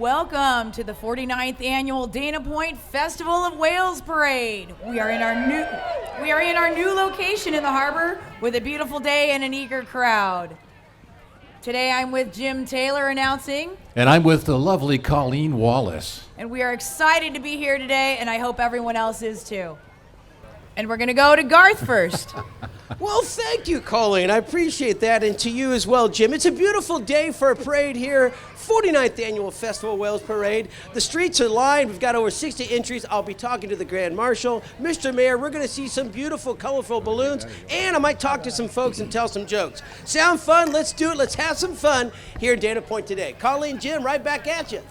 Welcome to the 49th annual Dana Point Festival of Whales Parade. We are in our new location in the harbor with a beautiful day and an eager crowd. Today I'm with Jim Taylor announcing. And I'm with the lovely Colleen Wallace. And we are excited to be here today, and I hope everyone else is too. And we're going to go to Garth first. Well, thank you, Colleen. I appreciate that. And to you as well, Jim. It's a beautiful day for a parade here. 49th Annual Festival of Whales Parade. The streets are lined. We've got over 60 entries. I'll be talking to the Grand Marshal. Mr. Mayor, we're going to see some beautiful, colorful balloons. And I might talk to some folks and tell some jokes. Sound fun? Let's do it. Let's have some fun here in Dana Point today. Colleen, Jim, right back at you.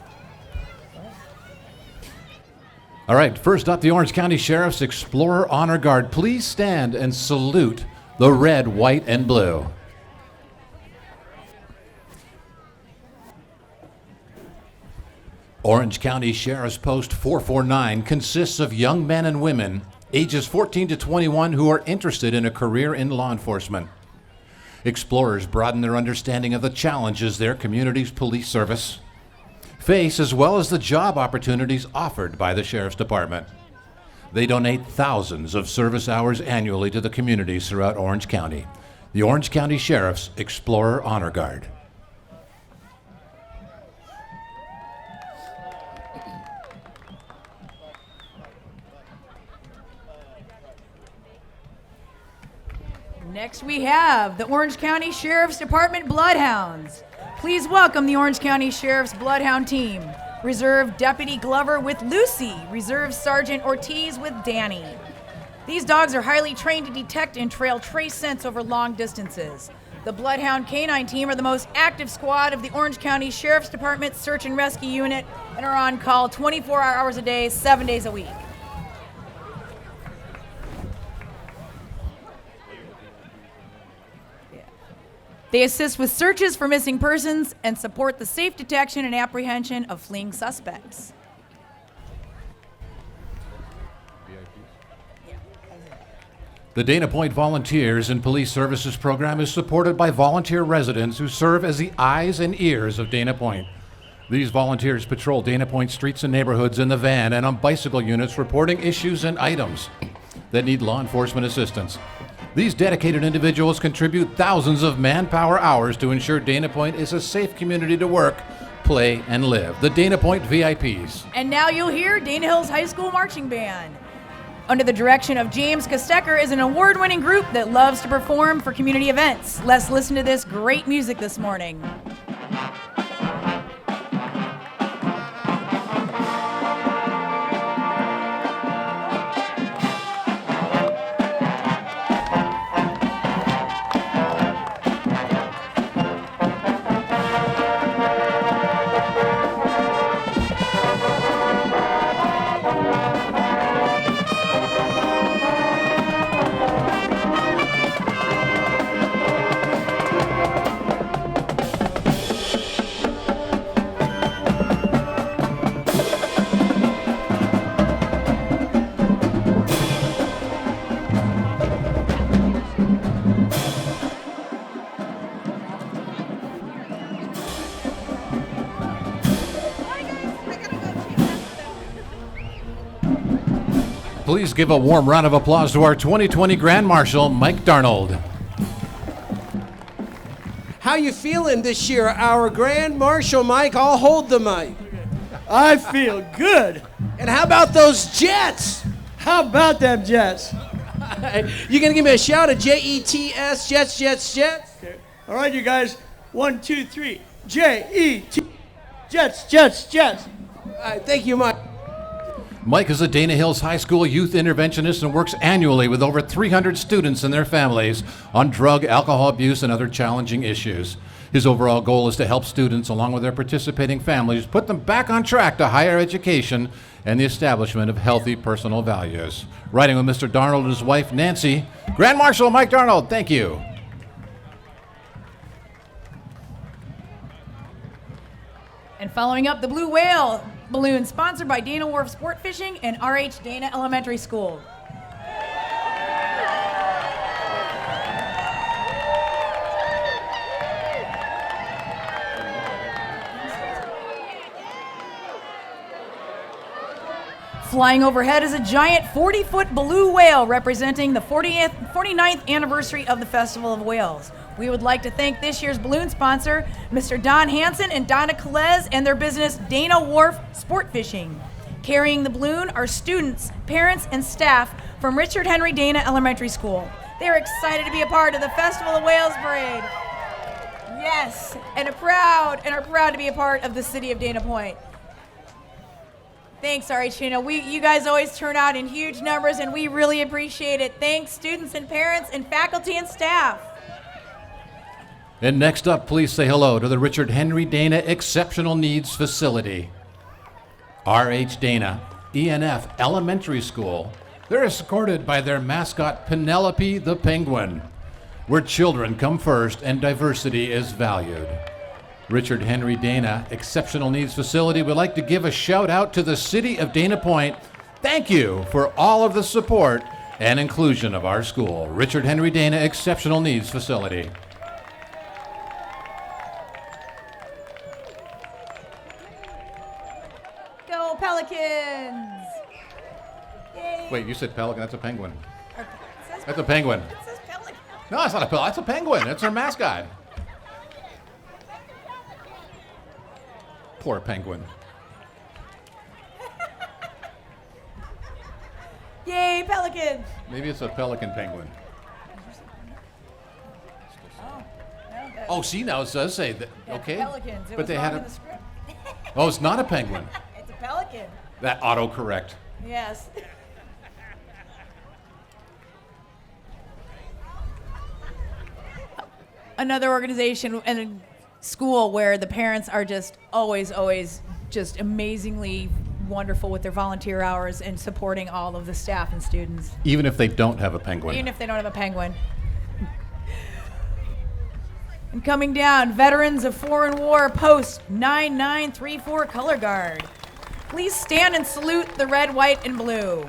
All right, first up, the Orange County Sheriff's Explorer Honor Guard. Please stand and salute the red, white, and blue. Orange County Sheriff's Post 449 consists of young men and women ages 14 to 21 who are interested in a career in law enforcement. Explorers broaden their understanding of the challenges their community's police service face, as well as the job opportunities offered by the Sheriff's Department. They donate thousands of service hours annually to the communities throughout Orange County. The Orange County Sheriff's Explorer Honor Guard. Next we have the Orange County Sheriff's Department Bloodhounds. Please welcome the Orange County Sheriff's Bloodhound team. Reserve Deputy Glover with Lucy, Reserve Sergeant Ortiz with Danny. These dogs are highly trained to detect and trail trace scents over long distances. The Bloodhound Canine Team are the most active squad of the Orange County Sheriff's Department Search and Rescue Unit and are on call 24 hours a day, 7 days a week. They assist with searches for missing persons and support the safe detection and apprehension of fleeing suspects. The Dana Point Volunteers and Police Services program is supported by volunteer residents who serve as the eyes and ears of Dana Point. These volunteers patrol Dana Point streets and neighborhoods in the van and on bicycle units, reporting issues and items that need law enforcement assistance. These dedicated individuals contribute thousands of manpower hours to ensure Dana Point is a safe community to work, play, and live. The Dana Point VIPs. And now you'll hear Dana Hills High School Marching Band. Under the direction of James Kostecker is an award-winning group that loves to perform for community events. Let's listen to this great music this morning. Please give a warm round of applause to our 2020 Grand Marshal, Mike Darnold. How you feeling this year, our Grand Marshal, Mike? I'll hold the mic. I feel good. And how about those Jets? How about them Jets? You gonna give me a shout of Jets, Jets, Jets, Jets? Okay. All right, you guys. 1, 2, 3. J-E-T. Jets, Jets, Jets. All right, thank you, Mike. Mike is a Dana Hills High School youth interventionist and works annually with over 300 students and their families on drug, alcohol abuse, and other challenging issues. His overall goal is to help students, along with their participating families, put them back on track to higher education and the establishment of healthy personal values. Riding with Mr. Darnold and his wife, Nancy, Grand Marshal Mike Darnold, thank you. And following up, the Blue Whale balloon, sponsored by Dana Wharf Sport Fishing and RH Dana Elementary School. Flying overhead is a giant 40-foot blue whale representing the 49th anniversary of the Festival of Whales. We would like to thank this year's balloon sponsor, Mr. Don Hansen and Donna Calez, and their business, Dana Wharf Sport Fishing. Carrying the balloon are students, parents, and staff from Richard Henry Dana Elementary School. They are excited to be a part of the Festival of Whales Parade. Yes, and are proud to be a part of the city of Dana Point. Thanks, RH. You guys always turn out in huge numbers, and we really appreciate it. Thanks, students and parents and faculty and staff. And next up, please say hello to the Richard Henry Dana Exceptional Needs Facility. R.H. Dana ENF Elementary School. They're escorted by their mascot, Penelope the Penguin, where children come first and diversity is valued. Richard Henry Dana Exceptional Needs Facility would like to give a shout out to the city of Dana Point. Thank you for all of the support and inclusion of our school. Richard Henry Dana Exceptional Needs Facility. Go Pelicans! Yay. Wait, you said pelican, that's a penguin. It says That's a penguin. It says pelican. No, it's not a pelican, that's a penguin. That's our mascot. Poor penguin. Yay, Pelicans! Maybe it's a pelican penguin. Oh, see, now it does say that. Okay. Pelicans. It But was they wrong had in a. the script. Oh, it's not a penguin. It's a pelican. That autocorrect. Yes. Another organization and a school where the parents are just always just amazingly wonderful with their volunteer hours and supporting all of the staff and students. Even if they don't have a penguin. Even if they don't have a penguin. And coming down, Veterans of Foreign War Post 9934 Color Guard. Please stand and salute the red, white, and blue.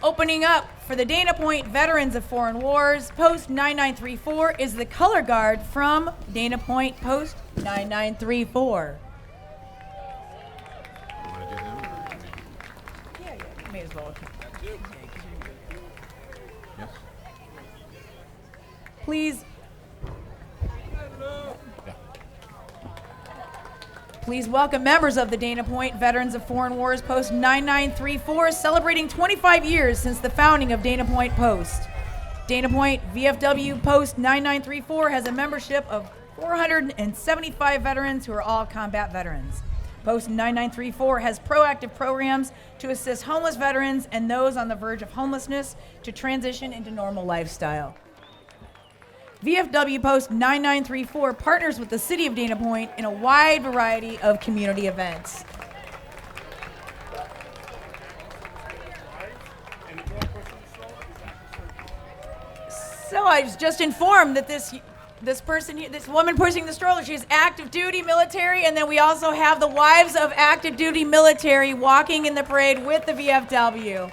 Opening up for the Dana Point Veterans of Foreign Wars Post 9934 is the Color Guard from Dana Point Post 9934. Yeah, may as well. Yes. Please. Please welcome members of the Dana Point Veterans of Foreign Wars Post 9934, celebrating 25 years since the founding of Dana Point Post. Dana Point VFW Post 9934 has a membership of 475 veterans who are all combat veterans. Post 9934 has proactive programs to assist homeless veterans and those on the verge of homelessness to transition into normal lifestyle. VFW Post 9934 partners with the City of Dana Point in a wide variety of community events. So I was just informed that this woman pushing the stroller, she's active duty military, and then we also have the wives of active duty military walking in the parade with the VFW.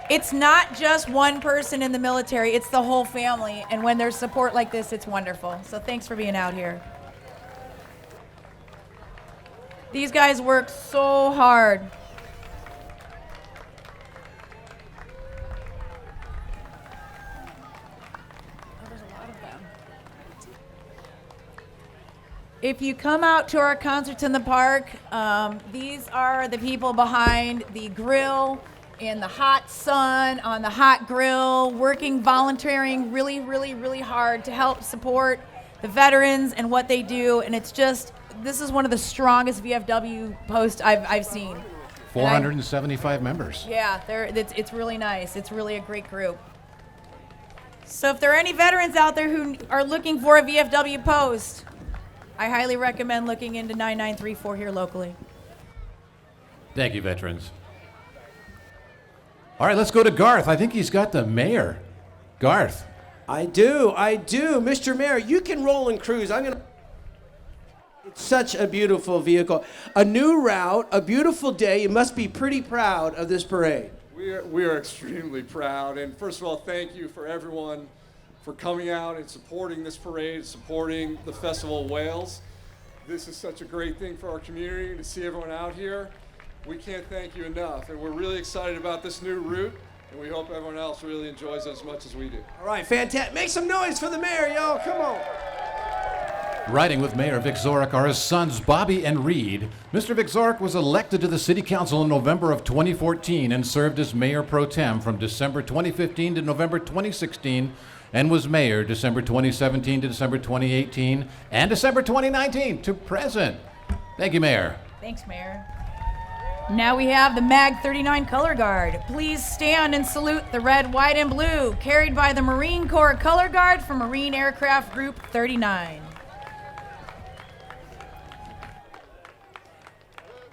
It's not just one person in the military, it's the whole family. And when there's support like this, it's wonderful. So thanks for being out here. These guys work so hard. Oh, there's a lot of them. If you come out to our concerts in the park, these are the people behind the grill in the hot sun, on the hot grill, working, volunteering really, really, really hard to help support the veterans and what they do. And it's just, this is one of the strongest VFW posts I've seen. 475 members. Yeah, it's really nice. It's really a great group. So if there are any veterans out there who are looking for a VFW post, I highly recommend looking into 9934 here locally. Thank you, veterans. All right, let's go to Garth. I think he's got the mayor. Garth. I do. Mr. Mayor, you can roll and cruise. It's such a beautiful vehicle. A new route, a beautiful day. You must be pretty proud of this parade. We are extremely proud. And first of all, thank you for everyone for coming out and supporting this parade, supporting the Festival of Wales. This is such a great thing for our community to see everyone out here. We can't thank you enough, and we're really excited about this new route, and we hope everyone else really enjoys it as much as we do. All right, fantastic. Make some noise for the mayor, y'all. Come on. Riding with Mayor Vic Zorich are his sons Bobby and Reed. Mr. Vic Zorich was elected to the City Council in November of 2014 and served as Mayor Pro Tem from December 2015 to November 2016 and was Mayor December 2017 to December 2018 and December 2019 to present. Thank you, Mayor. Thanks, Mayor. Now we have the MAG 39 Color Guard. Please stand and salute the red, white, and blue carried by the Marine Corps Color Guard from Marine Aircraft Group 39.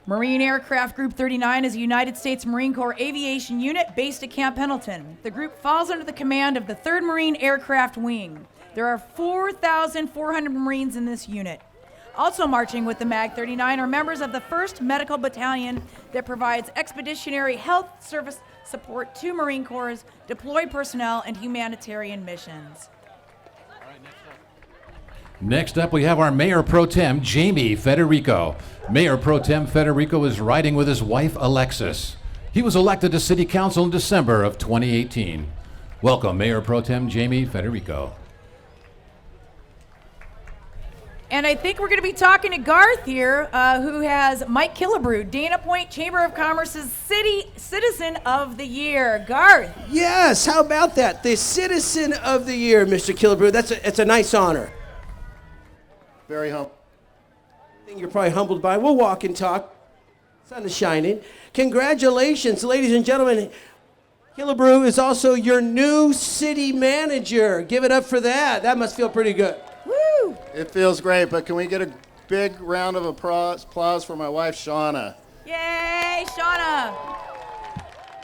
Marine Aircraft Group 39 is a United States Marine Corps aviation unit based at Camp Pendleton. The group falls under the command of the 3rd Marine Aircraft Wing. There are 4,400 Marines in this unit. Also marching with the MAG 39 are members of the 1st Medical Battalion that provides expeditionary health service support to Marine Corps' deployed personnel and humanitarian missions. Next up, we have our Mayor Pro Tem, Jamie Federico. Mayor Pro Tem Federico is riding with his wife, Alexis. He was elected to City Council in December of 2018. Welcome, Mayor Pro Tem Jamie Federico. And I think we're going to be talking to Garth here, who has Mike Killebrew, Dana Point Chamber of Commerce's Citizen of the Year. Garth. Yes, how about that? The Citizen of the Year, Mr. Killebrew. It's a nice honor. Very humble. Thing you're probably humbled by. We'll walk and talk. Sun is shining. Congratulations, ladies and gentlemen. Killebrew is also your new city manager. Give it up for that. That must feel pretty good. Woo! It feels great, but can we get a big round of applause for my wife, Shauna? Yay, Shauna!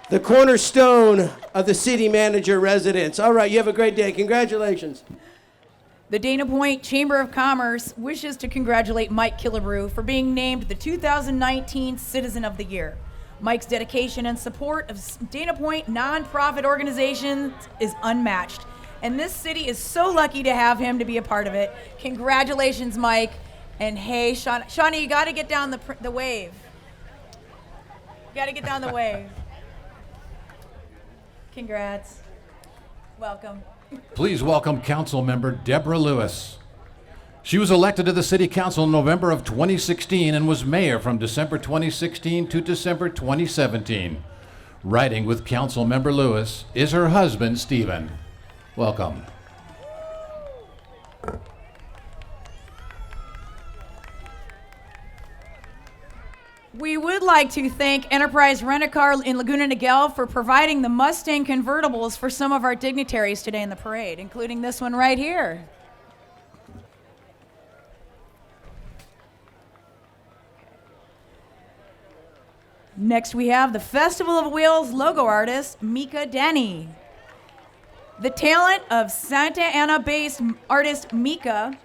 The cornerstone of the city manager residence. All right, you have a great day. Congratulations. The Dana Point Chamber of Commerce wishes to congratulate Mike Killebrew for being named the 2019 Citizen of the Year. Mike's dedication and support of Dana Point nonprofit organizations is unmatched, and this city is so lucky to have him to be a part of it. Congratulations, Mike. And hey, Shauna, you got to get down the wave. You got to get down the wave. Congrats. Welcome. Please welcome Council Member Deborah Lewis. She was elected to the City Council in November of 2016 and was mayor from December 2016 to December 2017. Riding with Council Member Lewis is her husband, Stephen. Welcome. We would like to thank Enterprise Rent-A-Car in Laguna Niguel for providing the Mustang convertibles for some of our dignitaries today in the parade, including this one right here. Next, we have the Festival of Wheels logo artist, Mika Denny. The talent of Santa Ana-based artist Mika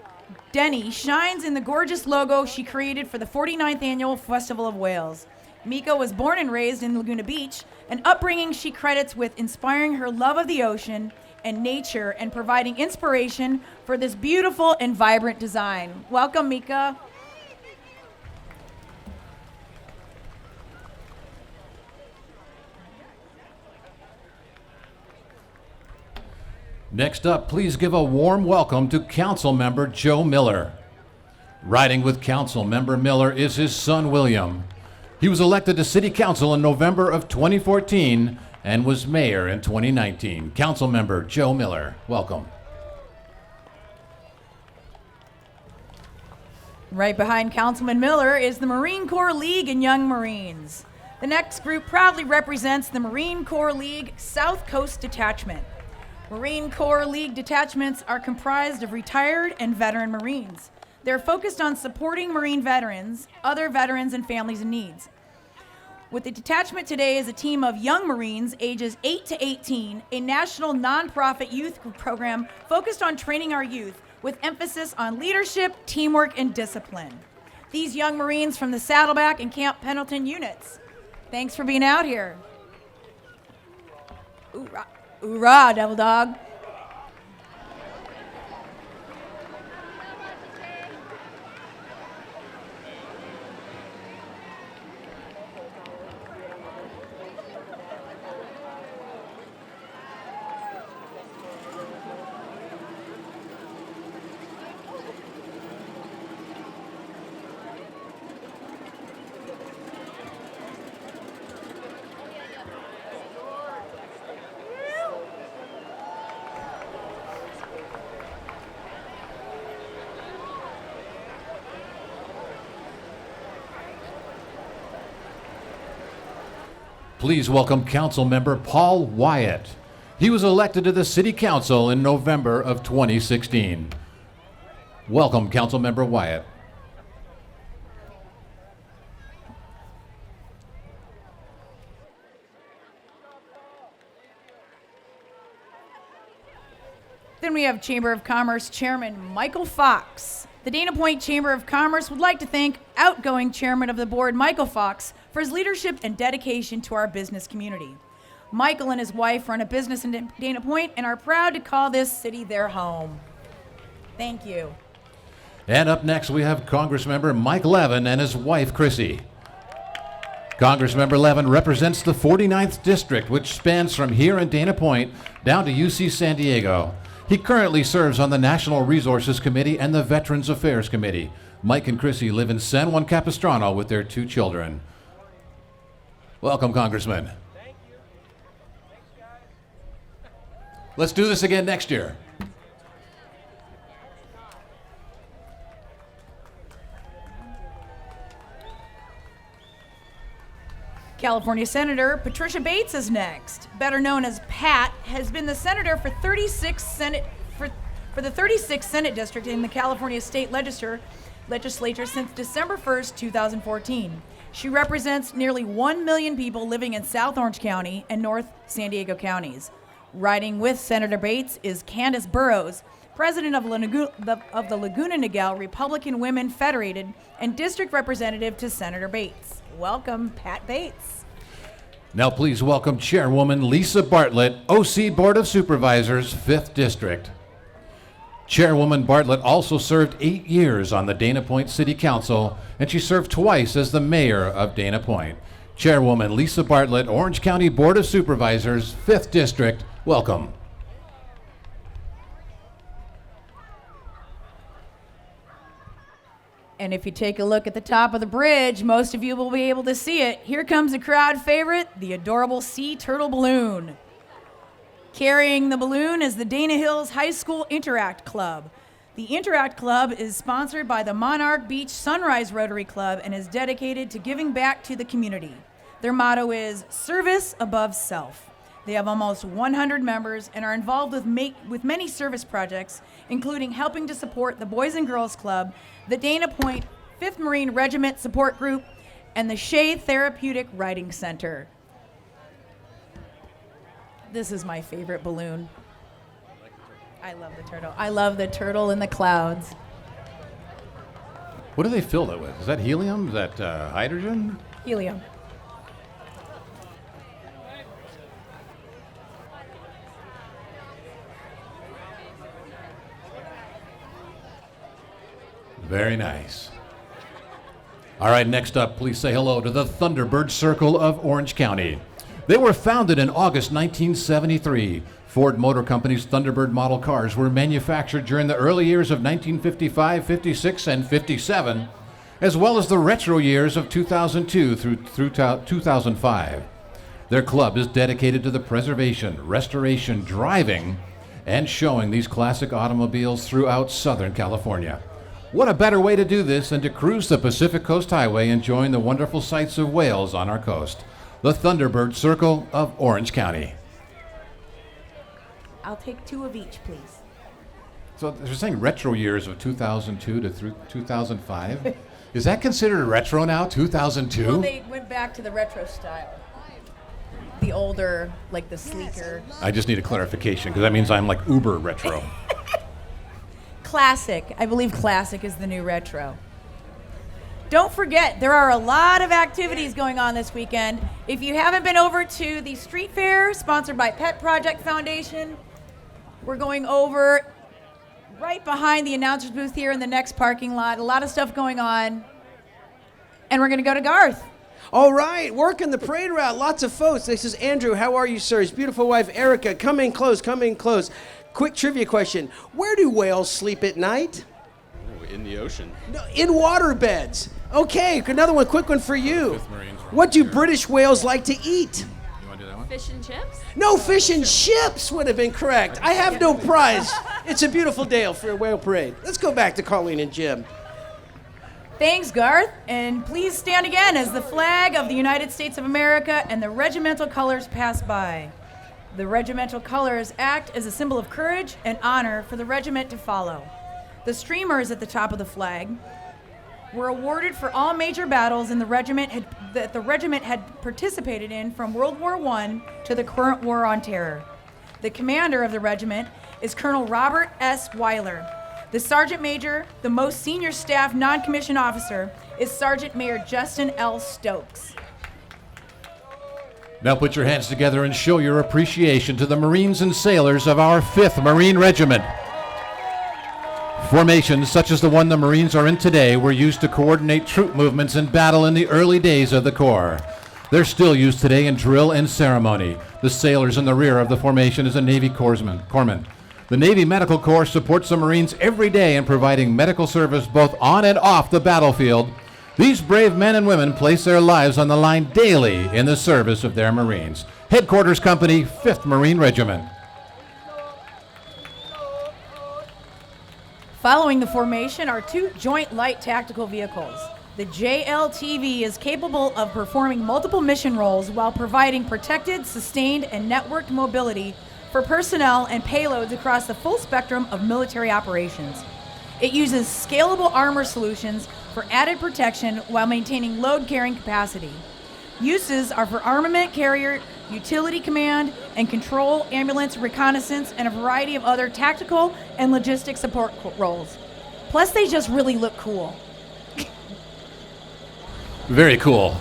Denny shines in the gorgeous logo she created for the 49th Annual Festival of Whales. Mika was born and raised in Laguna Beach, an upbringing she credits with inspiring her love of the ocean and nature and providing inspiration for this beautiful and vibrant design. Welcome, Mika. Next up, please give a warm welcome to Council Member Joe Miller. Riding with Council Member Miller is his son, William. He was elected to City Council in November of 2014 and was mayor in 2019. Council Member Joe Miller, welcome. Right behind Councilman Miller is the Marine Corps League and Young Marines. The next group proudly represents the Marine Corps League South Coast Detachment. Marine Corps League detachments are comprised of retired and veteran Marines. They're focused on supporting Marine veterans, other veterans, and families in needs. With the detachment today is a team of young Marines ages 8 to 18, a national nonprofit youth program focused on training our youth with emphasis on leadership, teamwork, and discipline. These young Marines from the Saddleback and Camp Pendleton units. Thanks for being out here. Hoorah, hoorah, Devil Dog. Please welcome Council Member Paul Wyatt. He was elected to the City Council in November of 2016. Welcome, Council Member Wyatt. Then we have Chamber of Commerce Chairman Michael Fox. The Dana Point Chamber of Commerce would like to thank outgoing Chairman of the Board, Michael Fox, for his leadership and dedication to our business community. Michael and his wife run a business in Dana Point and are proud to call this city their home. Thank you. And up next, we have Congressmember Mike Levin and his wife, Chrissy. Congressmember Levin represents the 49th District, which spans from here in Dana Point down to UC San Diego. He currently serves on the National Resources Committee and the Veterans Affairs Committee. Mike and Chrissy live in San Juan Capistrano with their 2 children. Welcome, Congressman. Thank you. Thanks, guys. Let's do this again next year. California Senator Patricia Bates is next. Better known as Pat, has been the senator for the 36th Senate District in the California State Legislature since December 1st, 2014. She represents nearly 1 million people living in South Orange County and North San Diego counties. Riding with Senator Bates is Candace Burrows, president of the Laguna Niguel Republican Women Federated and district representative to Senator Bates. Welcome, Pat Bates. Now please welcome Chairwoman Lisa Bartlett, OC Board of Supervisors, 5th District. Chairwoman Bartlett also served 8 years on the Dana Point City Council, and she served twice as the mayor of Dana Point. Chairwoman Lisa Bartlett, Orange County Board of Supervisors, 5th District, welcome. And if you take a look at the top of the bridge, most of you will be able to see it. Here comes a crowd favorite, the adorable sea turtle balloon. Carrying the balloon is the Dana Hills High School Interact Club. The Interact Club is sponsored by the Monarch Beach Sunrise Rotary Club and is dedicated to giving back to the community. Their motto is service above self. They have almost 100 members and are involved with many service projects, including helping to support the Boys and Girls Club, the Dana Point 5th Marine Regiment Support Group, and the Shea Therapeutic Riding Center. This is my favorite balloon. I love the turtle. I love the turtle in the clouds. What do they fill it with? Is that helium? Is that hydrogen? Helium. Very nice. All right, next up, please say hello to the Thunderbird Circle of Orange County. They were founded in August 1973. Ford Motor Company's Thunderbird model cars were manufactured during the early years of 1955, 56, and 57, as well as the retro years of 2002 through 2005. Their club is dedicated to the preservation, restoration, driving, and showing these classic automobiles throughout Southern California. What a better way to do this than to cruise the Pacific Coast Highway enjoying the wonderful sights of Wales on our coast. The Thunderbird Circle of Orange County. I'll take 2 of each, please. So they're saying retro years of 2002 to through 2005. Is that considered retro now, 2002? Well, they went back to the retro style. The older, like the sleeker. I just need a clarification because that means I'm like uber retro. Classic. I believe classic is the new retro. Don't forget, there are a lot of activities going on this weekend. If you haven't been over to the street fair sponsored by Pet Project Foundation, we're going over right behind the announcer's booth here in the next parking lot. A lot of stuff going on. And we're going to go to Garth. All right, working the parade route. Lots of folks. This is Andrew. How are you, sir? His beautiful wife, Erica. Come in close, come in close. Quick trivia question. Where do whales sleep at night? In the ocean. No, in waterbeds. Okay, another one, quick one for you. What do British whales like to eat? You want to do that one? Fish and chips? No, fish and chips would have been correct. I have no prize. It's a beautiful day for a whale parade. Let's go back to Colleen and Jim. Thanks, Garth. And please stand again as the flag of the United States of America and the regimental colors pass by. The regimental colors act as a symbol of courage and honor for the regiment to follow. The streamers at the top of the flag were awarded for all major battles that the regiment had participated in from World War I to the current War on Terror. The commander of the regiment is Colonel Robert S. Weiler. The sergeant major, the most senior staff non-commissioned officer, is Sergeant Major Justin L. Stokes. Now put your hands together and show your appreciation to the Marines and sailors of our 5th Marine Regiment. Formations such as the one the Marines are in today were used to coordinate troop movements in battle in the early days of the Corps. They're still used today in drill and ceremony. The sailors in the rear of the formation is a Navy corpsman. The Navy Medical Corps supports the Marines every day in providing medical service both on and off the battlefield. These brave men and women place their lives on the line daily in the service of their Marines. Headquarters Company, 5th Marine Regiment. Following the formation are 2 joint light tactical vehicles. The JLTV is capable of performing multiple mission roles while providing protected, sustained, and networked mobility for personnel and payloads across the full spectrum of military operations. It uses scalable armor solutions for added protection while maintaining load carrying capacity. Uses are for armament carrier, utility command and control, ambulance, reconnaissance, and a variety of other tactical and logistic support roles. Plus, they just really look cool. Very cool.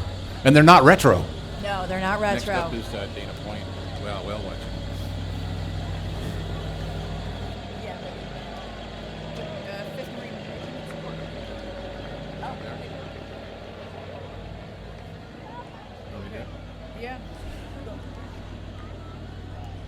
And they're not retro. No, they're not retro. Next up is Dana Point. Well watching.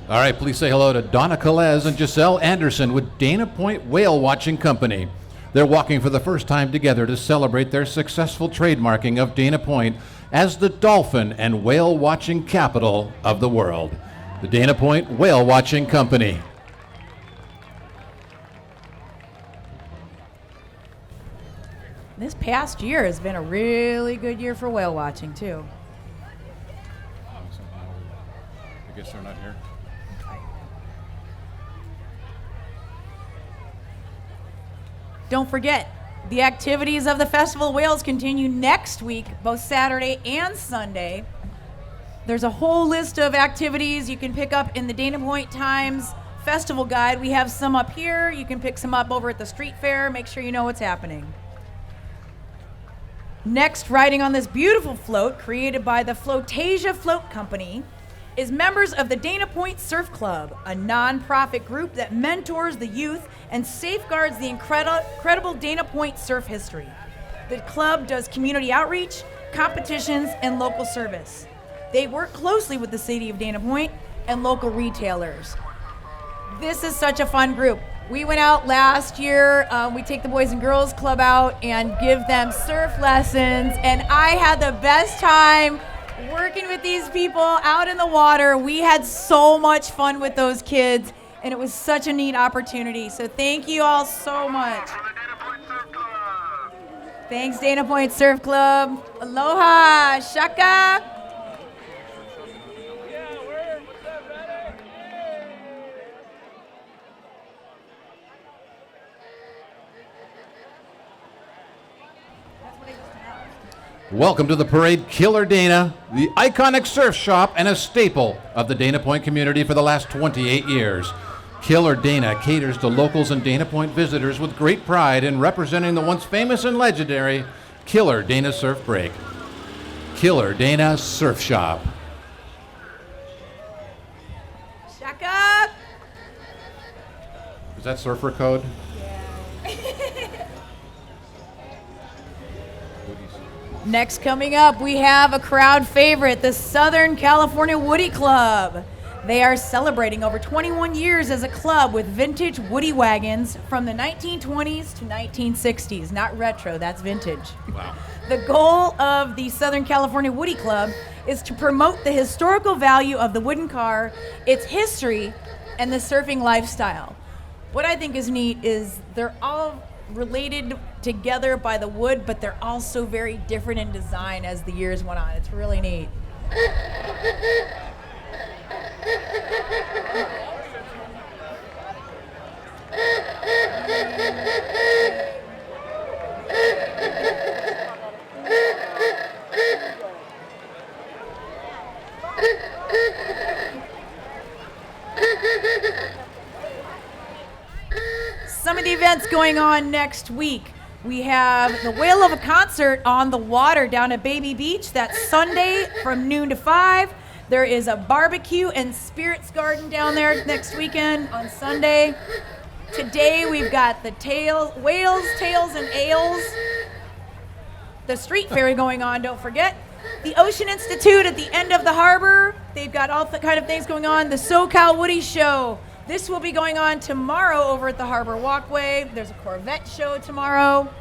All right, please say hello to Donna Calez and Giselle Anderson with Dana Point Whale Watching Company. They're walking for the first time together to celebrate their successful trademarking of Dana Point as the dolphin and whale watching capital of the world. The Dana Point Whale Watching Company. This past year has been a really good year for whale watching, too. I guess they're not here. Don't forget, the activities of the Festival of Whales continue next week, both Saturday and Sunday. There's a whole list of activities you can pick up in the Dana Point Times Festival Guide. We have some up here. You can pick some up over at the street fair. Make sure you know what's happening. Next, riding on this beautiful float created by the Flotasia Float Company is members of the Dana Point Surf Club, a non-profit group that mentors the youth and safeguards the incredible Dana Point surf history. The club does community outreach, competitions, and local service. They work closely with the city of Dana Point and local retailers. This is such a fun group. We went out last year, we take the Boys and Girls Club out and give them surf lessons, and I had the best time working with these people out in the water. We had so much fun with those kids, and it was such a neat opportunity. So thank you all so much. Thanks, Dana Point Surf Club. Aloha, shaka. Welcome to the parade, Killer Dana, the iconic surf shop and a staple of the Dana Point community for the last 28 years. Killer Dana caters to locals and Dana Point visitors with great pride in representing the once famous and legendary Killer Dana Surf Break. Killer Dana Surf Shop. Shaka. Is that surfer code? Next coming up, we have a crowd favorite, the Southern California Woody Club. They are celebrating over 21 years as a club with vintage Woody wagons from the 1920s to 1960s. Not retro, that's vintage. Wow. The goal of the Southern California Woody Club is to promote the historical value of the wooden car, its history, and the surfing lifestyle. What I think is neat is they're all related together by the wood, but they're also very different in design as the years went on. It's really neat. Some of the events going on next week. We have the Whale of a Concert on the water down at Baby Beach. That's Sunday from noon to 5. There is a barbecue and spirits garden down there next weekend on Sunday. Today we've got the Whales, Tails, and Ales. The street fair going on, don't forget. The Ocean Institute at the end of the harbor. They've got all the kind of things going on. The SoCal Woody Show. This will be going on tomorrow over at the Harbor Walkway. There's a Corvette show tomorrow.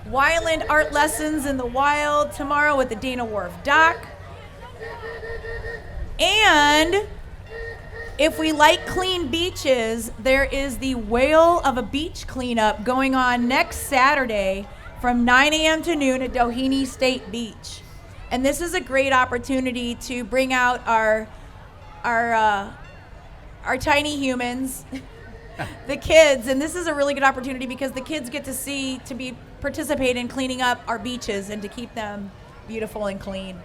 Wyland Art Lessons in the Wild tomorrow at the Dana Wharf Dock. And if we like clean beaches, there is the Whale of a Beach cleanup going on next Saturday from 9 a.m. to noon at Doheny State Beach. And this is a great opportunity to bring out our tiny humans, the kids, and this is a really good opportunity because the kids get to participate in cleaning up our beaches and to keep them beautiful and clean.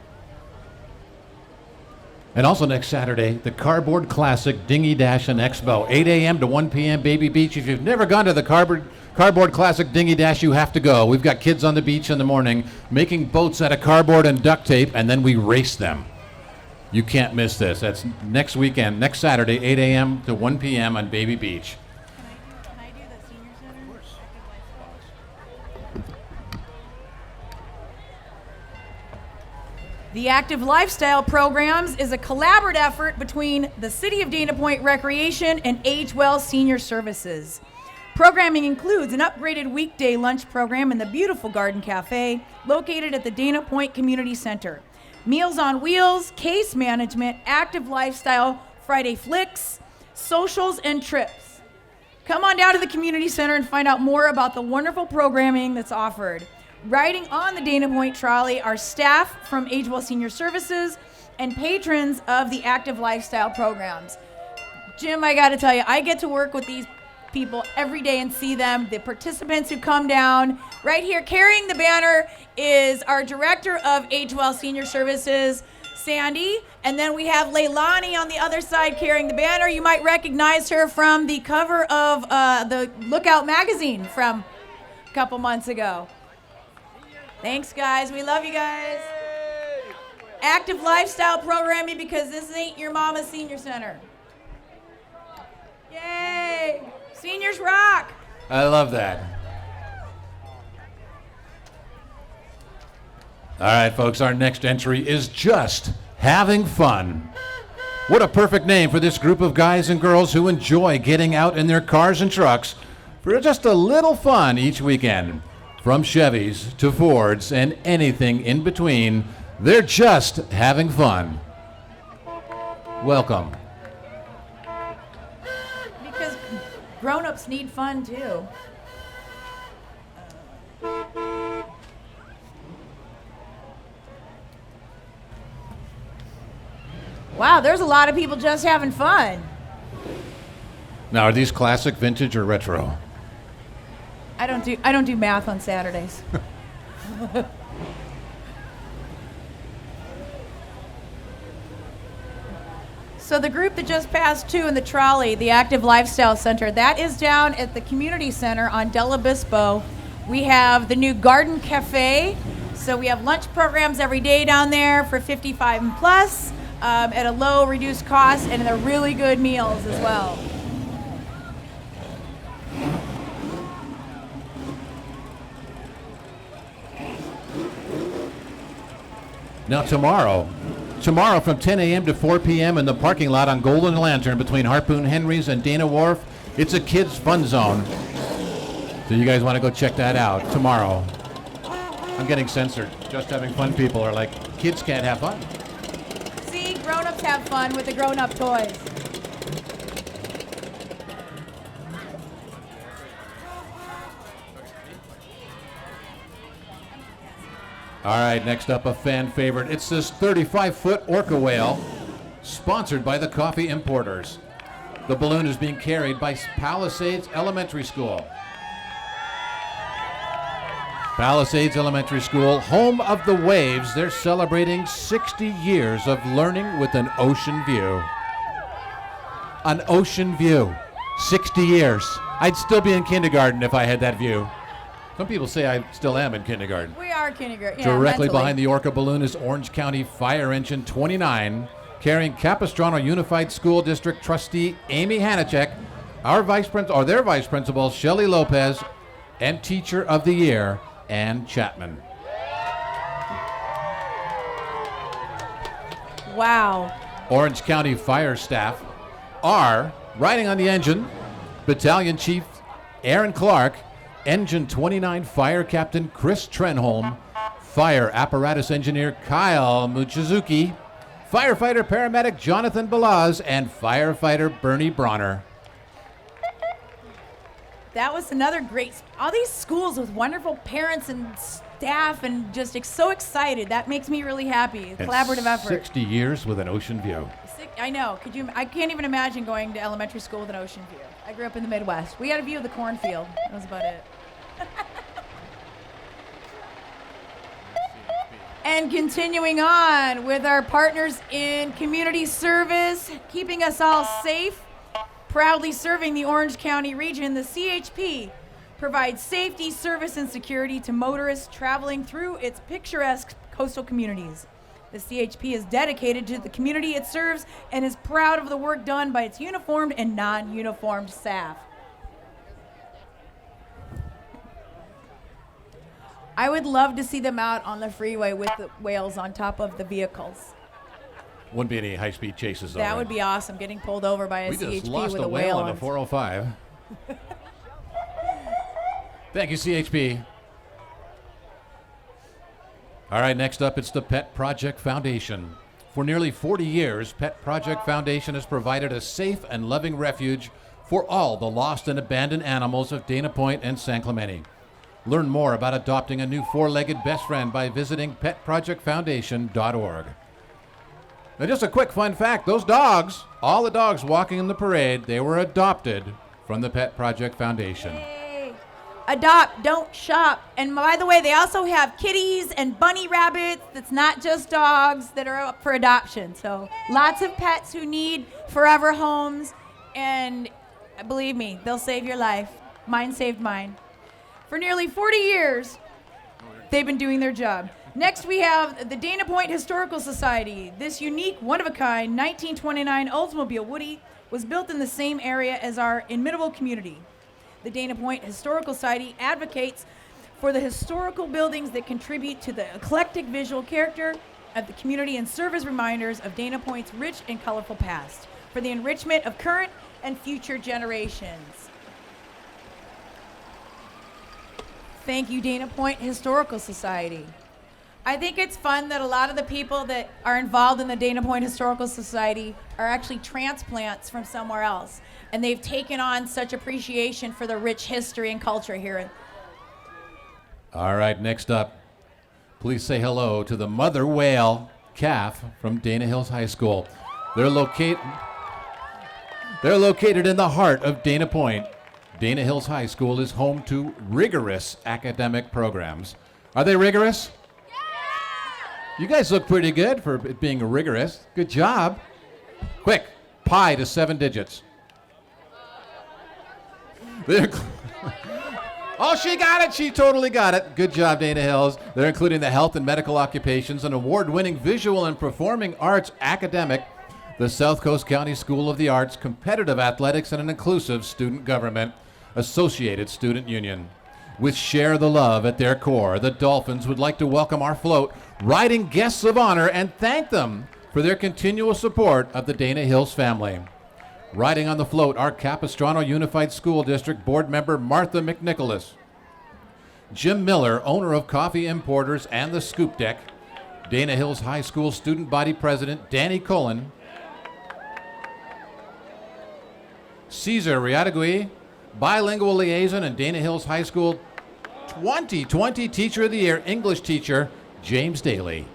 And also next Saturday, the Cardboard Classic Dinghy Dash and Expo, 8 a.m. to 1 p.m. Baby Beach. If you've never gone to the Cardboard Classic Dinghy Dash, you have to go. We've got kids on the beach in the morning making boats out of cardboard and duct tape, and then we race them. You can't miss this. That's next weekend, next Saturday, 8 a.m. to 1 p.m. on Baby Beach. Can I do the senior center? Of course. The Active Lifestyle Programs is a collaborative effort between the City of Dana Point Recreation and Age Well Senior Services. Programming includes an upgraded weekday lunch program in the beautiful Garden Cafe located at the Dana Point Community Center. Meals on Wheels, case management, active lifestyle, Friday flicks, socials, and trips. Come on down to the community center and find out more about the wonderful programming that's offered. Riding on the Dana Point trolley are staff from Agewell Senior Services and patrons of the active lifestyle programs. Jim, I got to tell you, I get to work with these people every day and see them, the participants who come down. Right here carrying the banner is our director of Agewell Senior Services, Sandy, and then we have Leilani on the other side carrying the banner. You might recognize her from the cover of the Lookout magazine from a couple months ago. Thanks, guys. We love you guys. Active lifestyle programming because this ain't your mama's senior center. Yay! Seniors rock! I love that. All right, folks, our next entry is Just Having Fun. What a perfect name for this group of guys and girls who enjoy getting out in their cars and trucks for just a little fun each weekend. From Chevys to Fords and anything in between, they're just having fun. Welcome. Because grown-ups need fun too. Wow, there's a lot of people just having fun. Now, are these classic, vintage, or retro? I don't do math on Saturdays. So the group that just passed two in the trolley, the Active Lifestyle Center, that is down at the community center on Del Obispo. We have the new Garden Cafe. So we have lunch programs every day down there for 55 and plus at a low reduced cost, and they're really good meals as well. Now tomorrow from 10 a.m. to 4 p.m. in the parking lot on Golden Lantern between Harpoon Henry's and Dana Wharf, it's a kids' fun zone. So you guys want to go check that out tomorrow. I'm getting censored. Just having fun people are like, kids can't have fun. See, grown-ups have fun with the grown-up toys. All right, next up, a fan favorite. It's this 35-foot orca whale, sponsored by the coffee importers. The balloon is being carried by Palisades Elementary School. Palisades Elementary School, home of the waves. They're celebrating 60 years of learning with an ocean view. An ocean view. 60 years. I'd still be in kindergarten if I had that view. Some people say I still am in kindergarten. We are kindergarten. Yeah, Directly mentally. behind the orca balloon is Orange County Fire Engine 29, carrying Capistrano Unified School District trustee Amy Hanachek, their vice principal Shelley Lopez, and teacher of the year Ann Chapman. Wow. Orange County Fire staff are riding on the engine Battalion Chief Aaron Clark, Engine 29 Fire Captain Chris Trenholm, Fire Apparatus Engineer Kyle Muchizuki, Firefighter Paramedic Jonathan Balaz, and Firefighter Bernie Bronner. That was another great. All these schools with wonderful parents and staff and just so excited. That makes me really happy. And Collaborative effort. 60 years with an ocean view. I know. I can't even imagine going to elementary school with an ocean view. I grew up in the Midwest. We had a view of the cornfield. That was about it. And continuing on with our partners in community service, keeping us all safe, proudly serving the Orange County region, the CHP provides safety, service, and security to motorists traveling through its picturesque coastal communities. The CHP is dedicated to the community it serves and is proud of the work done by its uniformed and non-uniformed staff. I would love to see them out on the freeway with the whales on top of the vehicles. Wouldn't be any high-speed chases, though. That right? would be awesome, getting pulled over by a We CHP just lost with a a whale whale on on the 405. Thank you, CHP. All right, next up, it's the Pet Project Foundation. For nearly 40 years, Pet Project Foundation has provided a safe and loving refuge for all the lost and abandoned animals of Dana Point and San Clemente. Learn more about adopting a new four-legged best friend by visiting petprojectfoundation.org. Now, just a quick fun fact, those dogs, all the dogs walking in the parade, they were adopted from the Pet Project Foundation. Yay. Adopt, don't shop. And by the way, they also have kitties and bunny rabbits. That's not just dogs that are up for adoption. So lots of pets who need forever homes. And believe me, they'll save your life. Mine saved mine. For nearly 40 years, they've been doing their job. Next, we have the Dana Point Historical Society. This unique, one-of-a-kind 1929 Oldsmobile Woody was built in the same area as our inimitable community. The Dana Point Historical Society advocates for the historical buildings that contribute to the eclectic visual character of the community and serve as reminders of Dana Point's rich and colorful past for the enrichment of current and future generations. Thank you, Dana Point Historical Society. I think it's fun that a lot of the people that are involved in the Dana Point Historical Society are actually transplants from somewhere else. And they've taken on such appreciation for the rich history and culture here. All right, next up, please say hello to the mother whale calf from Dana Hills High School. They're located in the heart of Dana Point. Dana Hills High School is home to rigorous academic programs. Are they rigorous? You guys look pretty good for it being rigorous. Good job. Quick, pi to 7 digits. Oh, she got it. She totally got it. Good job, Dana Hills. They're including the health and medical occupations, an award-winning visual and performing arts academic, the South Coast County School of the Arts, competitive athletics, and an inclusive student government, Associated Student Union. With Share the Love at their core, the Dolphins would like to welcome our float riding guests of honor and thank them for their continual support of the Dana Hills family. Riding on the float are Capistrano Unified School District Board Member Martha McNicholas, Jim Miller, owner of Coffee Importers and the Scoop Deck, Dana Hills High School Student Body President Danny Cullen, Cesar Riatagui, bilingual liaison and Dana Hills High School 2020 Teacher of the Year English teacher James Daly.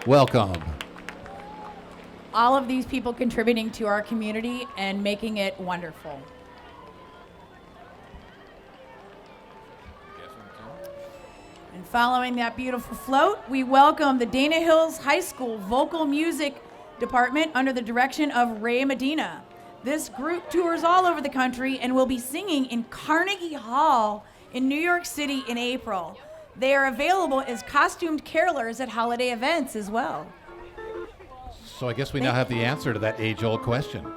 Welcome. All of these people contributing to our community and making it wonderful. And following that beautiful float, we welcome the Dana Hills High School Vocal Music Department under the direction of Ray Medina. This group tours all over the country and will be singing in Carnegie Hall in New York City in April. They are available as costumed carolers at holiday events as well. So I guess we now have the answer to that age-old question.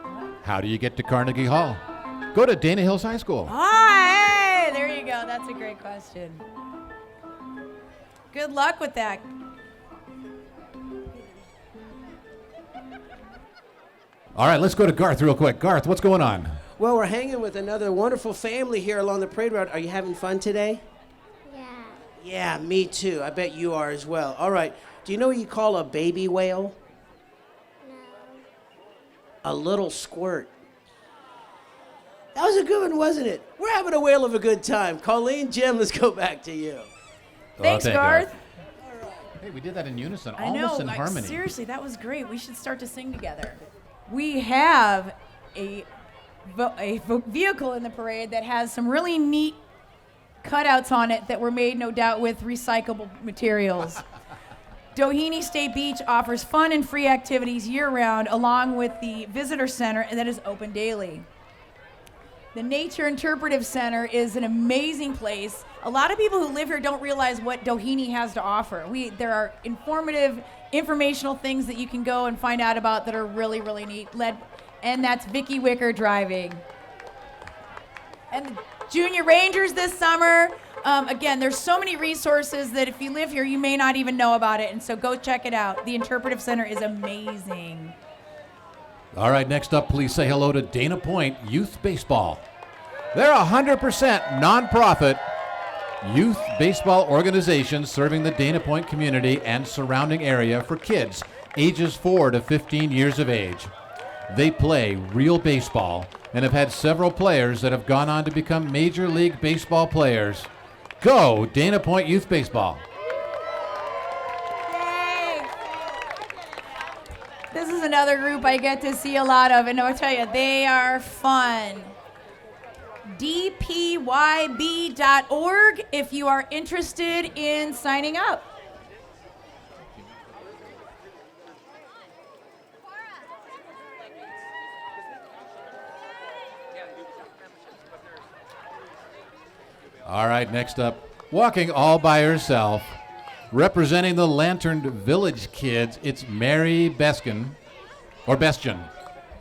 How do you get to Carnegie Hall? Go to Dana Hills High School. Hey, there you go. That's a great question. Good luck with that. All right, let's go to Garth real quick. Garth, what's going on? Well, we're hanging with another wonderful family here along the parade route. Are you having fun today? Yeah. Yeah, me too. I bet you are as well. All right. Do you know what you call a baby whale? No. A little squirt. That was a good one, wasn't it? We're having a whale of a good time. Colleen, Jim, let's go back to you. Thanks, thank Garth. Hey, we did that in unison, I know. almost in harmony. Seriously, that was great. We should start to sing together. We have a vehicle in the parade that has some really neat cutouts on it that were made, no doubt, with recyclable materials. Doheny State Beach offers fun and free activities year-round, along with the visitor center that is open daily. The Nature Interpretive Center is an amazing place. A lot of people who live here don't realize what Doheny has to offer. There are informative, informational things that you can go and find out about that are really, really neat. And that's Vicky Wicker driving. And the Junior Rangers this summer. Again, there's so many resources that if you live here, you may not even know about it. And so go check it out. The Interpretive Center is amazing. All right, next up, please say hello to Dana Point Youth Baseball. They're a 100% nonprofit youth baseball organization serving the Dana Point community and surrounding area for kids ages 4 to 15 years of age. They play real baseball and have had several players that have gone on to become Major League Baseball players. Go, Dana Point Youth Baseball. Yay! This is another group I get to see a lot of, and I'll tell you, they are fun. dpyb.org if you are interested in signing up. All right, next up, walking all by herself, representing the Lantern Village kids, it's Mary Beskin, or Bestien.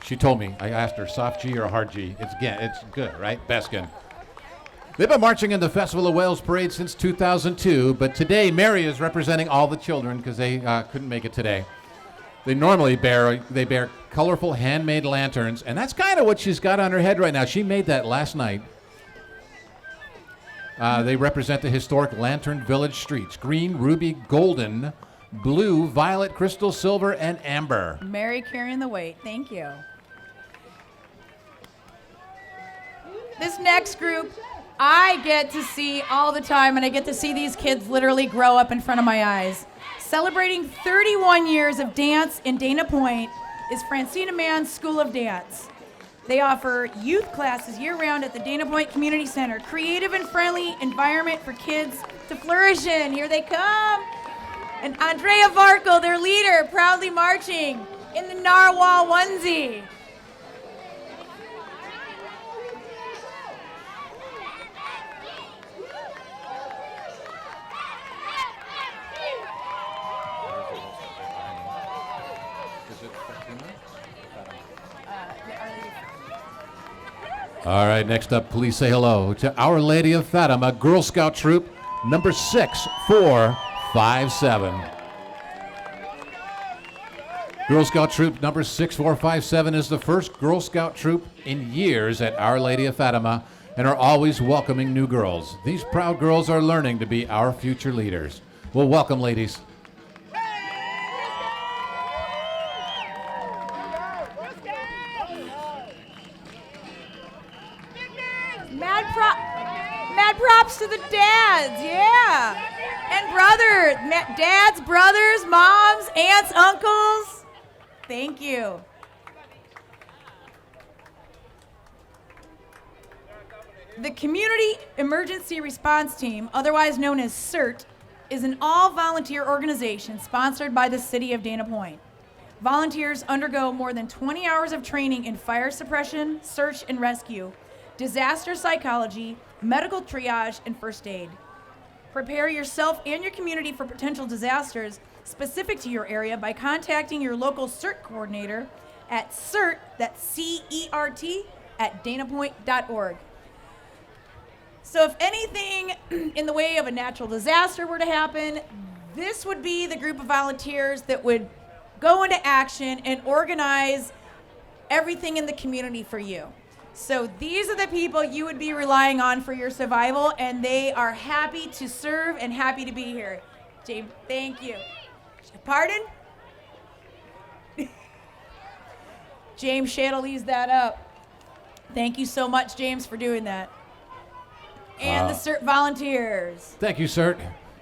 She told me. I asked her, soft G or a hard G? It's good, right? Beskin. They've been marching in the Festival of Wales Parade since 2002, but today Mary is representing all the children because they couldn't make it today. They normally bear colorful handmade lanterns, and that's kind of what she's got on her head right now. She made that last night. They represent the historic Lantern Village streets: green, ruby, golden, blue, violet, crystal, silver, and amber. Mary carrying the weight. Thank you. This next group, I get to see all the time, and I get to see these kids literally grow up in front of my eyes. Celebrating 31 years of dance in Dana Point is Francina Mann's School of Dance. They offer youth classes year-round at the Dana Point Community Center. Creative and friendly environment for kids to flourish in. Here they come. And Andrea Varco, their leader, proudly marching in the narwhal onesie. All right, next up, please say hello to Our Lady of Fatima Girl Scout Troop number 6457. Girl Scout Troop number 6457 is the first Girl Scout troop in years at Our Lady of Fatima and are always welcoming new girls. These proud girls are learning to be our future leaders. Well, welcome, ladies. Mad props to the dads, yeah. And dads, brothers, moms, aunts, uncles. Thank you. The Community Emergency Response Team, otherwise known as CERT, is an all-volunteer organization sponsored by the City of Dana Point. Volunteers undergo more than 20 hours of training in fire suppression, search and rescue, disaster psychology, medical triage, and first aid. Prepare yourself and your community for potential disasters specific to your area by contacting your local CERT coordinator at CERT, that's C-E-R-T, at danapoint.org. So if anything in the way of a natural disaster were to happen, this would be the group of volunteers that would go into action and organize everything in the community for you. So these are the people you would be relying on for your survival, and they are happy to serve and happy to be here. James, thank you. Pardon? James Shaddle eased that up. Thank you so much, James, for doing that. And the CERT volunteers. Thank you, CERT.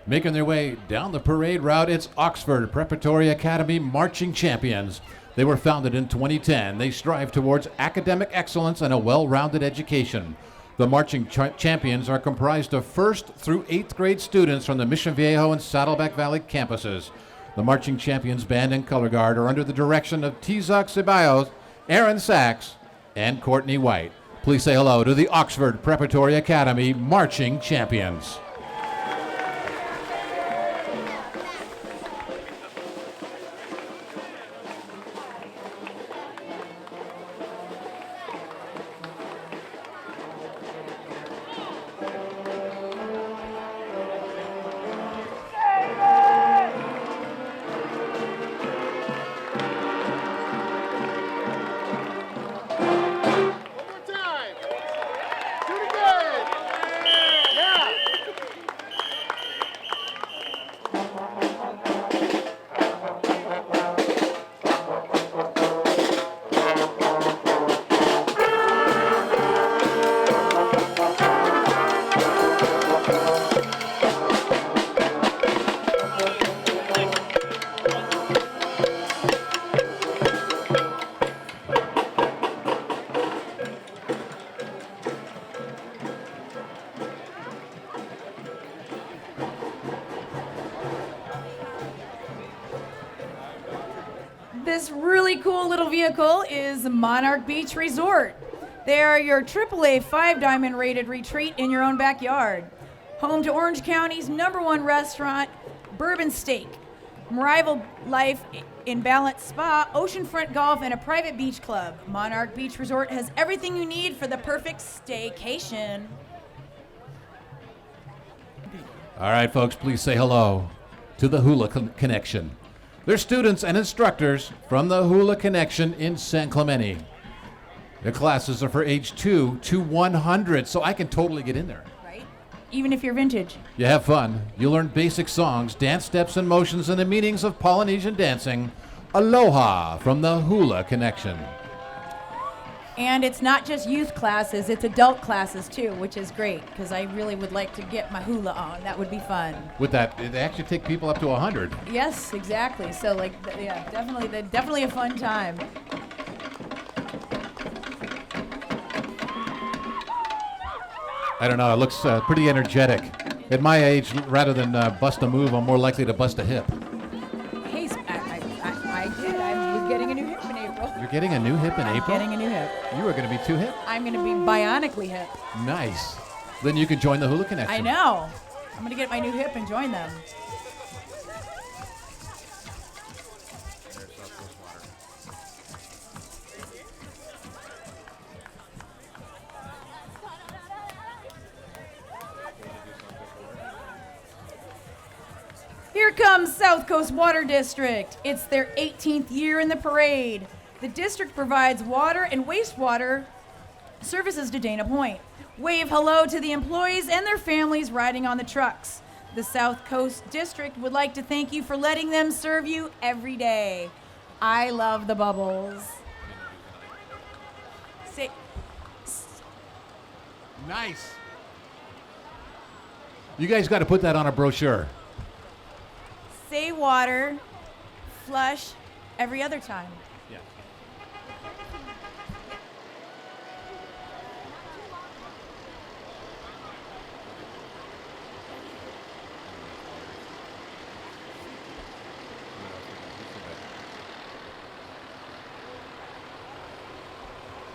Making their way down the parade route, it's Oxford Preparatory Academy Marching Champions. They were founded in 2010. They strive towards academic excellence and a well-rounded education. The Marching Champions are comprised of 1st through 8th grade students from the Mission Viejo and Saddleback Valley campuses. The Marching Champions Band and Color Guard are under the direction of Tizak Ceballos, Aaron Sachs, and Courtney White. Please say hello to the Oxford Preparatory Academy Marching Champions. This really cool little vehicle is Monarch Beach Resort. They are your AAA 5-diamond rated retreat in your own backyard. Home to Orange County's #1 restaurant, Bourbon Steak, Rival Life in Balance Spa, oceanfront golf, and a private beach club. Monarch Beach Resort has everything you need for the perfect staycation. All right, folks, please say hello to the Hula Connection. They're students and instructors from the Hula Connection in San Clemente. The classes are for age 2 to 100, so I can totally get in there. Right? Even if you're vintage. You have fun. You learn basic songs, dance steps and motions, and the meanings of Polynesian dancing. Aloha from the Hula Connection. And it's not just youth classes, it's adult classes too, which is great, because I really would like to get my hula on. That would be fun. With that, they actually take people up to 100. Yes, exactly. So yeah, definitely a fun time. I don't know, it looks pretty energetic. At my age, rather than bust a move, I'm more likely to bust a hip. Hey, I did. I was getting a new hip in April. You're getting a new hip in April? Getting a new hip. You are going to be too hip? I'm going to be bionically hip. Nice. Then you can join the Hula Connection. I know. I'm going to get my new hip and join them. Here comes South Coast Water District. It's their 18th year in the parade. The district provides water and wastewater services to Dana Point. Wave hello to the employees and their families riding on the trucks. The South Coast District would like to thank you for letting them serve you every day. I love the bubbles. Say, nice. You guys got to put that on a brochure. say water, flush every other time. Yeah.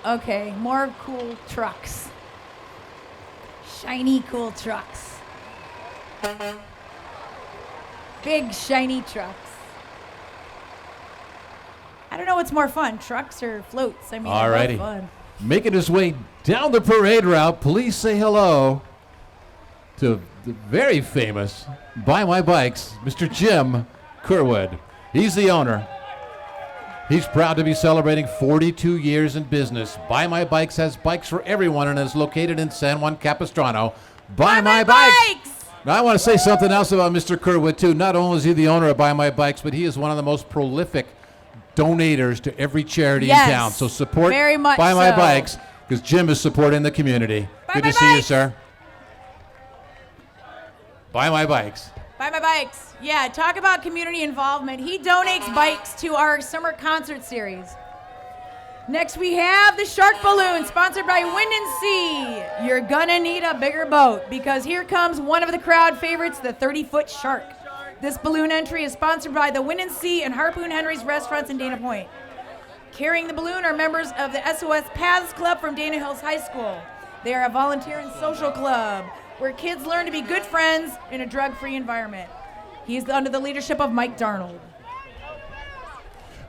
Okay, more cool trucks. Shiny, cool trucks. Big, shiny trucks. I don't know what's more fun, trucks or floats. I mean, they're Alrighty. both fun. Making his way down the parade route, please say hello to the very famous Buy My Bikes, Mr. Jim Kerwood. He's the owner. He's proud to be celebrating 42 years in business. Buy My Bikes has bikes for everyone and is located in San Juan Capistrano. Buy My Bikes! Now, I want to say something else about Mr. Kerwood, too. Not only is he the owner of Buy My Bikes, but he is one of the most prolific donators to every charity Yes, in town. So support very much Buy My so. Bikes, because Jim is supporting the community. Buy Good My to see you, Bikes! sir. Buy My Bikes. Buy My Bikes. Yeah, talk about community involvement. He donates bikes to our summer concert series. Next, we have the Shark Balloon, sponsored by Wind and Sea. You're gonna need a bigger boat because here comes one of the crowd favorites, the 30-foot shark. This balloon entry is sponsored by the Wind and Sea and Harpoon Henry's restaurants in Dana Point. Carrying the balloon are members of the SOS Paths Club from Dana Hills High School. They are a volunteer and social club where kids learn to be good friends in a drug-free environment. He's under the leadership of Mike Darnold.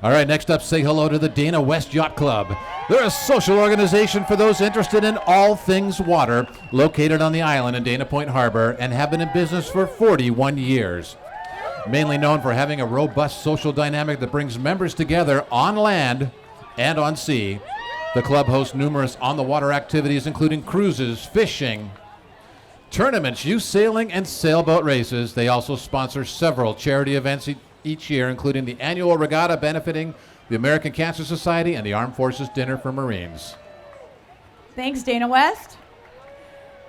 All right, next up, say hello to the Dana West Yacht Club. They're a social organization for those interested in all things water, located on the island in Dana Point Harbor, and have been in business for 41 years. Mainly known for having a robust social dynamic that brings members together on land and on sea, the club hosts numerous on-the-water activities, including cruises, fishing, tournaments, youth sailing, and sailboat races. They also sponsor several charity events each year, including the annual regatta benefiting the American Cancer Society and the Armed Forces Dinner for Marines. Thanks, Dana West.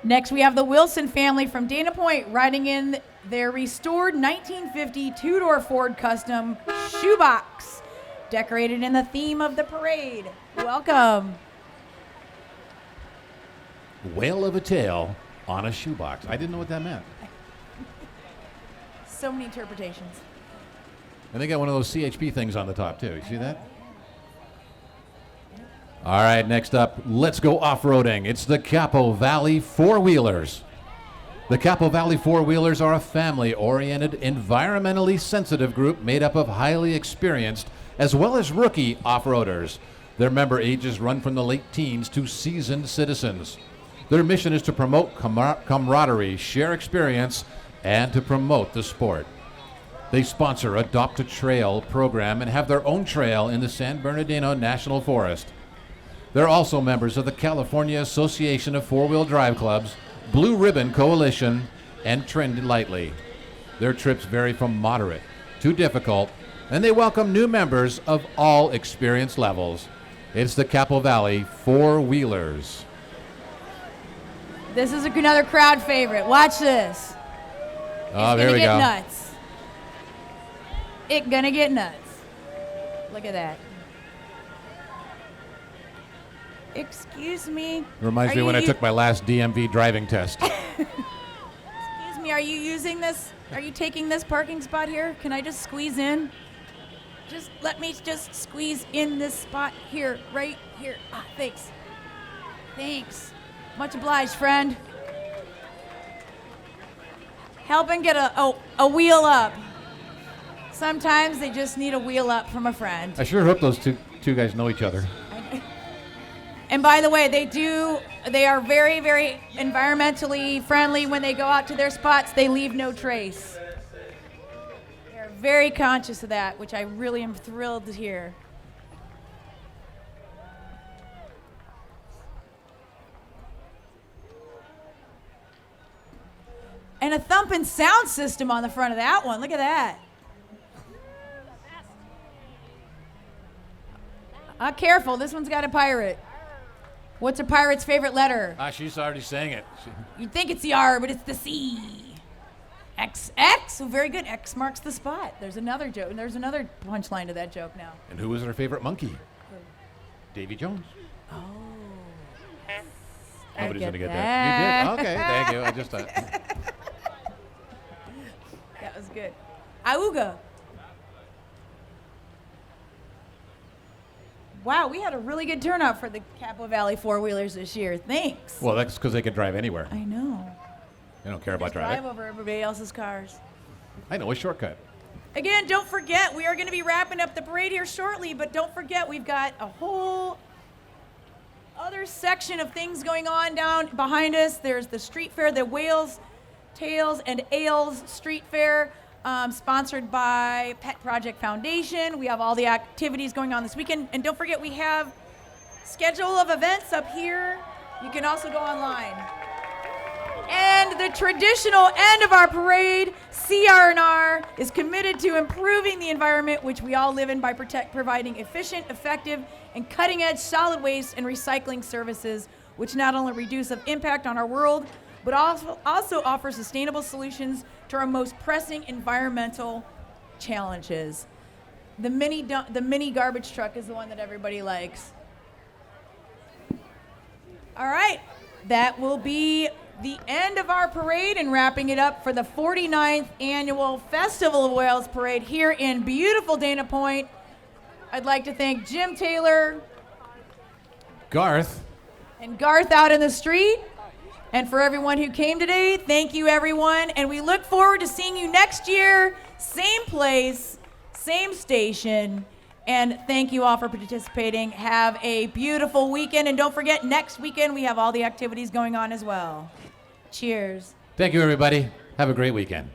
Next, we have the Wilson family from Dana Point riding in their restored 1950 two-door Ford Custom shoebox, decorated in the theme of the parade. Welcome. Whale of a tail on a shoebox. I didn't know what that meant. So many interpretations. And they got one of those CHP things on the top, too. You see that? All right, next up, let's go off-roading. It's the Capo Valley Four-Wheelers. The Capo Valley Four-Wheelers are a family-oriented, environmentally sensitive group made up of highly experienced as well as rookie off-roaders. Their member ages run from the late teens to seasoned citizens. Their mission is to promote camaraderie, share experience, and to promote the sport. They sponsor Adopt a Trail program and have their own trail in the San Bernardino National Forest. They're also members of the California Association of Four-Wheel Drive Clubs, Blue Ribbon Coalition, and Trend Lightly. Their trips vary from moderate to difficult, and they welcome new members of all experience levels. It's the Capo Valley Four-Wheelers. This is another crowd favorite. Watch this. Oh, It's there gonna we get go. nuts. It's gonna get nuts. Look at that. Excuse me. Reminds Are me you when I u- took my last DMV driving test. Excuse me, are you using this? Are you taking this parking spot here? Can I just squeeze in? Just let me just squeeze in this spot here, right here. Ah, thanks. Thanks. Much obliged, friend. Helping get a wheel up. Sometimes they just need a wheel up from a friend. I sure hope those two guys know each other. And by the way, they are very, very environmentally friendly. When they go out to their spots, they leave no trace. They're very conscious of that, which I really am thrilled to hear. And a thumping sound system on the front of that one. Look at that. Careful, this one's got a pirate. What's a pirate's favorite letter? She's already saying it. You'd think it's the R, but it's the C. XX. Oh, very good. X marks the spot. There's another joke. There's another punchline to that joke now. And who was our favorite monkey? Davy Jones. Oh. Nobody's get going to get that. that. You did? Okay, thank you. I just That was good. Auga. Wow, we had a really good turnout for the Capo Valley four-wheelers this year. Thanks. Well, that's because they could drive anywhere. I know. They don't care about Just driving. drive over everybody else's cars. I know a shortcut. Again, don't forget, we are going to be wrapping up the parade here shortly, but don't forget, we've got a whole other section of things going on down behind us. There's the street fair, the Wales, Tales, and Ales Street Fair, sponsored by Pet Project Foundation. We have all the activities going on this weekend. And don't forget, we have schedule of events up here. You can also go online. And the traditional end of our parade, CR&R, is committed to improving the environment which we all live in by providing efficient, effective, and cutting-edge solid waste and recycling services, which not only reduce the impact on our world, but also offer sustainable solutions to our most pressing environmental challenges. The mini garbage truck is the one that everybody likes. All right, that will be the end of our parade and wrapping it up for the 49th annual Festival of Wales Parade here in beautiful Dana Point. I'd like to thank Jim Taylor Garth. and Garth out in the street. And for everyone who came today, thank you everyone. And we look forward to seeing you next year, same place, same station. And thank you all for participating. Have a beautiful weekend. And don't forget, next weekend we have all the activities going on as well. Cheers. Thank you, everybody. Have a great weekend.